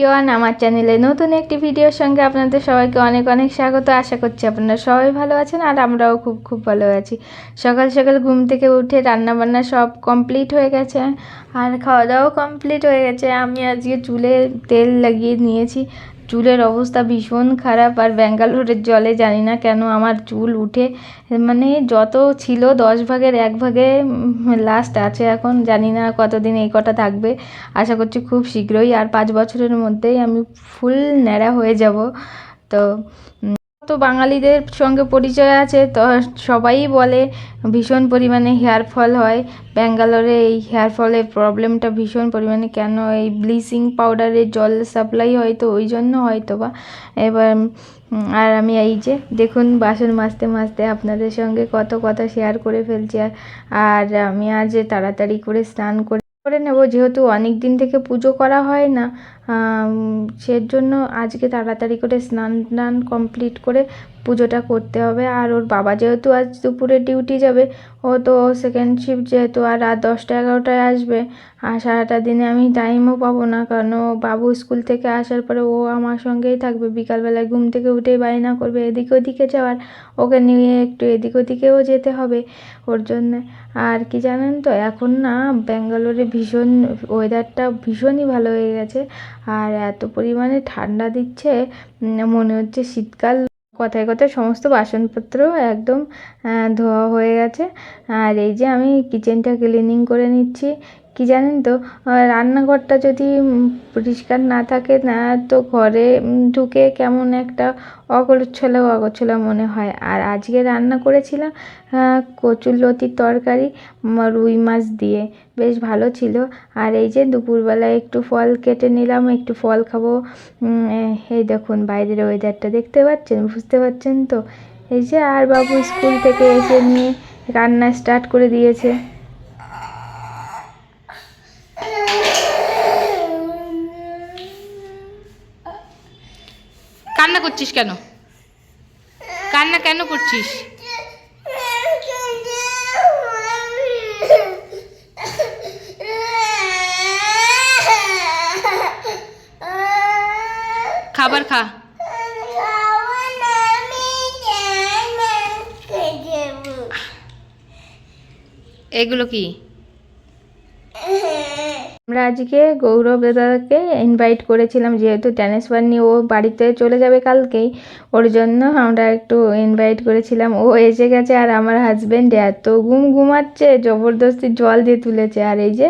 Everyone, আমার চ্যানেলে নতুন একটি ভিডিওর সঙ্গে আপনাদের সবাইকে অনেক অনেক স্বাগত। আশা করছি আপনারা সবাই ভালো আছেন আর আমরাও খুব খুব ভালো আছি। সকাল সকাল ঘুম থেকে উঠে রান্নাবান্না সব কমপ্লিট হয়ে গেছে আর খাওয়া দাওয়াও কমপ্লিট হয়ে গেছে। আমি আজকে চুলে তেল লাগিয়ে নিয়েছি। চুলের অবস্থা ভীষণ খারাপ আর ব্যাঙ্গালোরের জলে জানি না কেন আমার চুল উঠে মানে যত ছিল 10 ভাগের 1 ভাগে লাস্ট আছে। এখন জানি না কতদিন এই কটা থাকবে। আশা করছি খুব শীঘ্রই, আর 5 বছরের মধ্যেই আমি ফুল ন্যাড়া হয়ে যাব। তো বাঙালিদের সঙ্গে পরিচয় আছে, তো সবাই বলে ভীষণ পরিমাণে হেয়ার ফল হয় ব্যাঙ্গালোরে। এই হেয়ার ফলের প্রবলেমটা ভীষণ পরিমাণে কেন, এই ব্লিচিং পাউডারের জল সাপ্লাই হয় তো ওই জন্য হয়তো বা। এবার আর আমি এই যে দেখুন বাসন মাজতে মাজতে আপনাদের সঙ্গে কত কথা শেয়ার করে ফেলছি। আর আমি আজ তাড়াতাড়ি করে স্নান করে নেব, যেহেতু অনেক দিন থেকে পুজো করা হয় না, সেজন্য আজকে তাড়াতাড়ি করে স্নান কমপ্লিট করে পুজোটা করতে হবে। আর ওর বাবা যেহেতু আজ দুপুরে ডিউটি যাবে, ও তো সেকেন্ড শিফট যেহেতু, আর রাত 10টা-11টায় আসবে। আর সারাটা দিনে আমি টাইমও পাবো না, কারণ ও বাবু স্কুল থেকে আসার পরে ও আমার সঙ্গেই থাকবে। বিকালবেলায় ঘুম থেকে উঠেই বায়না করবে এদিকে ওদিকে যাওয়ার, ওকে নিয়ে একটু এদিক ওদিকেও যেতে হবে ওর জন্যে। আর কি জানেন তো, এখন না ব্যাঙ্গালোরে ভীষণ ওয়েদারটা ভীষণই ভালো হয়ে গেছে আর এত পরিমাণে ঠান্ডা দিচ্ছে, মনে হচ্ছে শীতকাল। কথায় কথায় সমস্ত বাসনপত্র একদম ধোয়া হয়ে গেছে। আর এই যে আমি কিচেনটা ক্লিনিং করে নিচ্ছি। কি জানেন তো, রান্নাঘরটা যদি পরিষ্কার না থাকে না, তো ঘরে ঢুকে কেমন একটা অগোছালো মনে হয়। আর আজকে রান্না করেছিলাম কচুরলতির তরকারি রুই মাছ দিয়ে, বেশ ভালো ছিল। আর এই যে দুপুরবেলায় একটু ফল কেটে নিলাম, একটু ফল খাবো। এই দেখুন বাইরের ওয়েদারটা দেখতে পাচ্ছেন, বুঝতে পারছেন তো। এই যে আর বাবু স্কুল থেকে এসে নিয়ে রান্না স্টার্ট করে দিয়েছে। কান্না করছিস কেন? কান্না কেন করছিস? খাবার খা। এগুলো কি? আমরা আজকে গৌরব দাদাকে ইনভাইট করেছিলাম, যেহেতু ট্রান্সফার নিয়ে ও বাড়িতে চলে যাবে কালকেই, ওর জন্য আমরা একটু ইনভাইট করেছিলাম। ও এসে গেছে আর আমার হাজব্যান্ড এত ঘুমাচ্ছে, জবরদস্তি জল দিয়ে তুলেছে। আর এই যে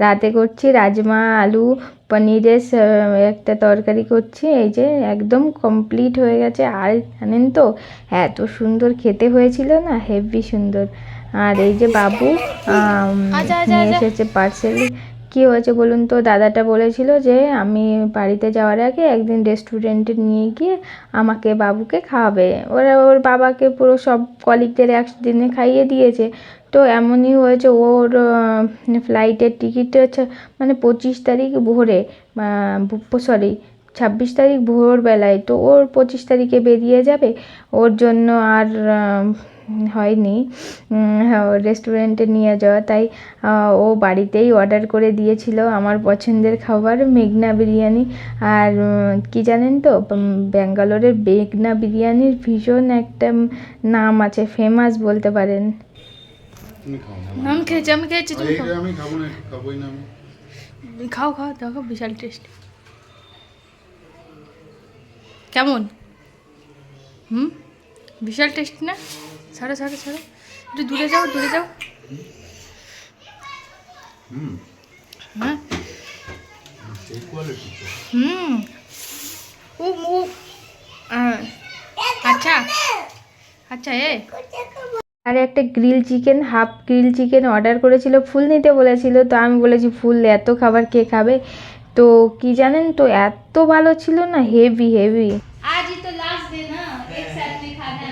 রাতে করছি রাজমা আলু পনিরের একটা তরকারি করছি। এই যে একদম কমপ্লিট হয়ে গেছে। আর জানেন তো এত সুন্দর খেতে হয়েছিল না, হেভি সুন্দর। আর এই যে বাবু নিয়ে এসেছে পার্সেল। কী হয়েছে বলুন তো, দাদাটা বলেছিল যে আমি বাড়িতে যাওয়ার আগে একদিন রেস্টুরেন্টে নিয়ে গিয়ে আমাকে বাবুকে খাওয়াবে। ওর বাবাকে পুরো সব কলিগদের একদিনে খাইয়ে দিয়েছে। তো এমনই হয়েছে, ওর ফ্লাইটের টিকিট হচ্ছে মানে 25 তারিখ ভোরে, সরি 26 তারিখ ভোরবেলায়। তো ওর 25 তারিখে বেরিয়ে যাবে, ওর জন্য আর হয়নি রেস্টুরেন্টে নিয়ে যাওয়া। তাই ও বাড়িতেই অর্ডার করে দিয়েছিল আমার পছন্দের খাবার মেঘনা বিরিয়ানি। আর কি জানেন তো, ব্যাঙ্গালোরের মেঘনা বিরিয়ানির ভীষণ একটা নাম আছে, ফেমাস বলতে পারেন। আমি খেয়েছি তুমি খাও। খাও দেখো বিশাল টেস্ট। কেমন? বিশাল টেস্ট না? ছাড়ো একটু দূরে যাও। হ্যাঁ ও আচ্ছা আর একটা grill chicken, half grill chicken order করেছিল, ফুল নিতে বলেছিল। তো আমি বলেছি ফুল এত খাবার কে খাবে। তো কি জানেন তো, এত ভালো ছিল না, হেভি। आज ही तो लास्ट दिन है, एक साथ में खाना,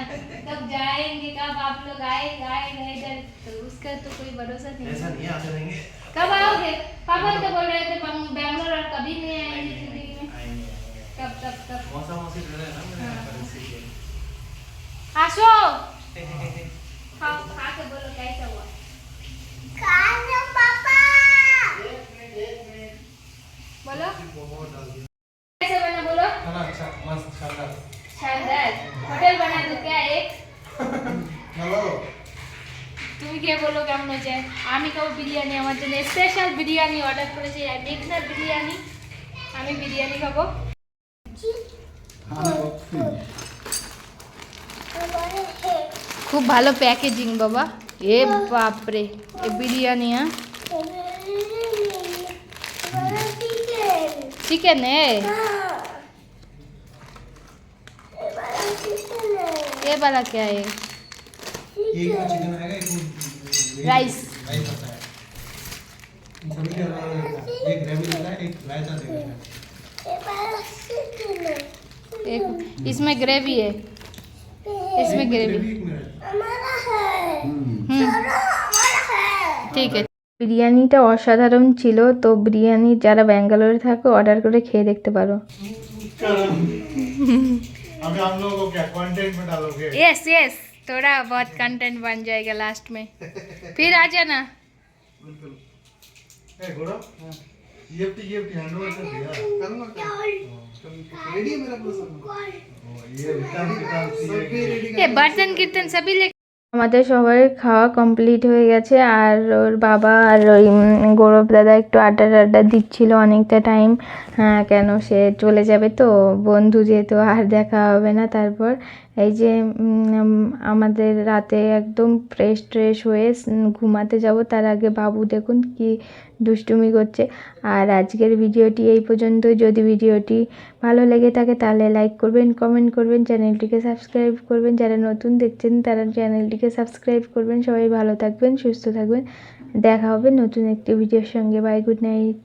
कब जाएंगे, कब आप लोग आएंगे इधर, तो उसका तो कोई भरोसा नहीं। ऐसा नहीं आते रहेंगे। कब आओगे? पापा तो बोल रहे थे बैंगलोर और कभी नहीं आएंगे जिंदगी में। कब मौसम है ना मेरे यहाँ पर, इसीलिए आशो खाओ, खा के बोलो कैसा हुआ। खा लो पापा, एक मिनट बोलो। যে আমি খাবো বিরিয়ানি, আমার জন্য স্পেশাল বিরিয়ানি অর্ডার করেছি, মেঘনার বিরিয়ানি। আমি বিরিয়ানি খাবো। খুব ভালো প্যাকেজিং বাবা। এ বাপরে, এ বিরিয়ানি। হ্যাঁ चिकन है, ये वाला क्या है? एक चिकन आएगा, एक राइस। राइस आता है। इन सभी के अलग अलग रहता है। एक ग्रेवी देता है, एक रायता देता है। एक इसमें ग्रेवी है, इसमें ग्रेवी। एक मिनट। ঠিক আছে। বিরিয়ানিটা অসাধারণ ছিল। তো বিরিয়ানি যারা ব্যাঙ্গালোরে থাকো অর্ডার করে খেয়ে দেখতে পারো। अभी हम लोगों को क्या कंटेंट में डालोगे? यस यस, थोड़ा बहुत कंटेंट बन जाएगा लास्ट में। फिर आ जाना। बिल्कुल। ए गौरव, EFT हैंडओवर कर दिया। करना क्या? रेडी है मेरा प्रोसेस। ये विटामिन सभी रेडी ये बर्तन कीर्तन सभी ले। আমাদের সবার খাওয়া কমপ্লিট হয়ে গেছে। আর ওর বাবা আর ওই গৌরব দাদা একটু আড্ডা টাড্ডা দিচ্ছিল অনেকটা টাইম। হ্যাঁ, কেন সে চলে যাবে তো, বন্ধু যেহেতু আর দেখা হবে না। তারপর এই যে আমাদের রাতে একদম ফ্রেশ ট্রেশ হয়ে ঘুমাতে যাব, তার আগে বাবু দেখুন কি দুষ্টুমি করছে। আর আজকের ভিডিওটি এই পর্যন্ত। যদি ভিডিওটি ভালো লেগে থাকে তাহলে লাইক করবেন, কমেন্ট করবেন, চ্যানেলটিকে সাবস্ক্রাইব করবেন। যারা নতুন দেখছেন তারা চ্যানেলটিকে সাবস্ক্রাইব করবেন। সবাই ভালো থাকবেন, সুস্থ থাকবেন। দেখা হবে নতুন একটি ভিডিওর সঙ্গে। Bye, good night.